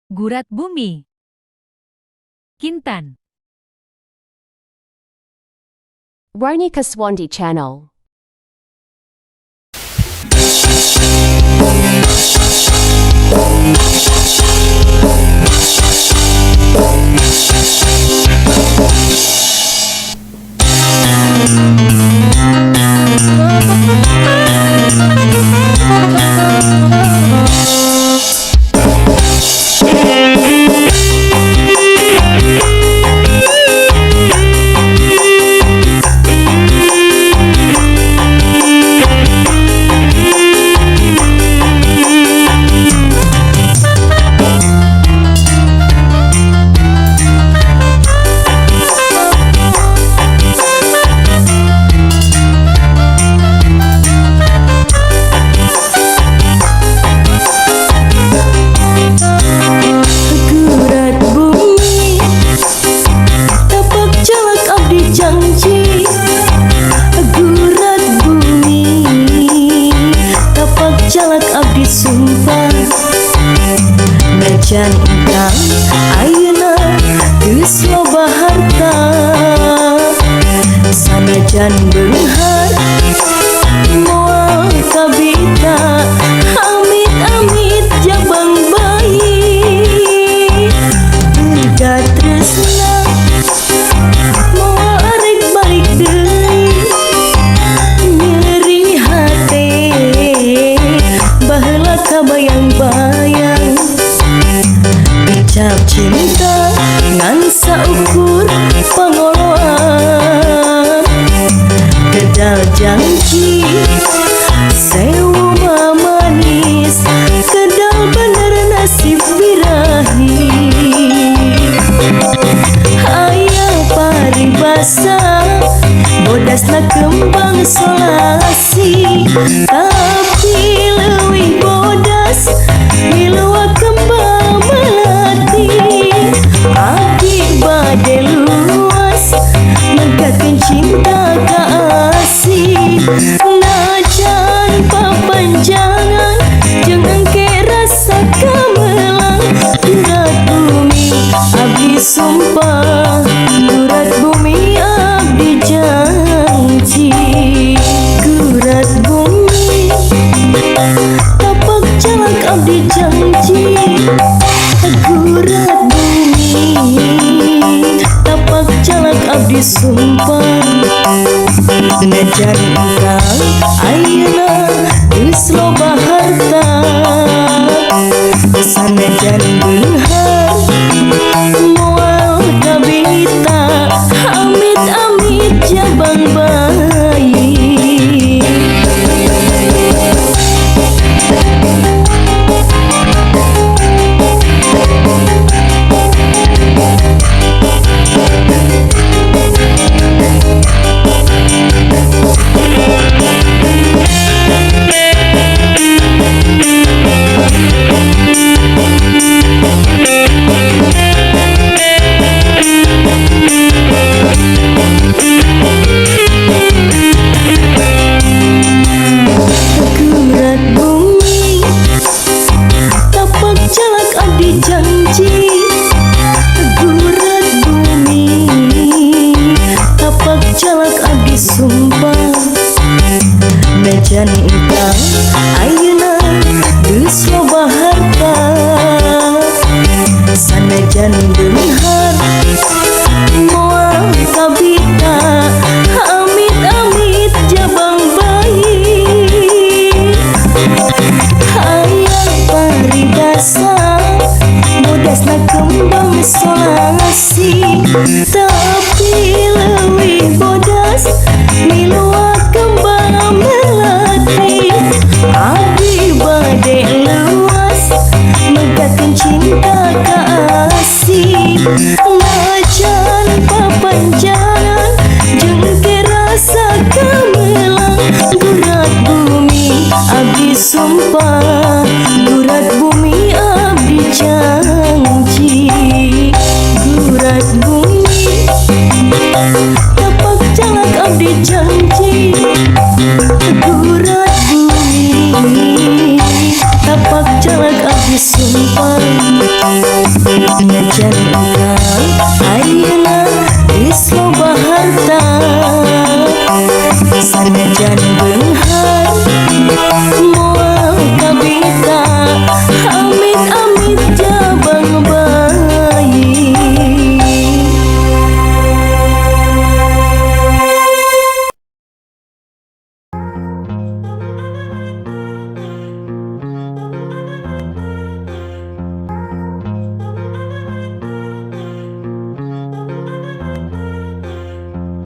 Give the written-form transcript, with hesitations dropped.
Gurat Bumi. Kintan. Warni Kaswandi Channel. Sumpah najan ingkang ayeuna geus loba harta sanajan beunghar moal kabita amit-amit jabang bayi urga tresna moal arek balik deui nyeri hate baheula kabayang-bayang ucap cinta ngan saukur pangoloan gedal janji sewu manis kedal bener nasib birahi aya paribasa bodasna kembang solasi tapi leuwih bodas milua kembang melati abdi bade luas negakeun cinta kaasih najan papanjangan jeung engke rasa kamelang gurat bumi abdi sumpah gurat bumi abdi janji gurat bumi tapak jalak abdi janji gurat bumi tapak jalak abdi sumpah najan engkang ayeuna geus loba harta sanajan beunghar moal kabita amit-amit jabang bayi sumpah najan ingkang ayeuna geus loba harta sanajan beunghar moal kabita amit-amit jabang bayi hayang paribasa modasna kembang solasi tapi leuwih bodas milua kembang melati abdi bade luas megakeun cinta kaasih najan papanjangan jeung ke rasa kamelang gurat bumi abdi sumpah gurat bumi abdi janji gurat bumi dan benghar.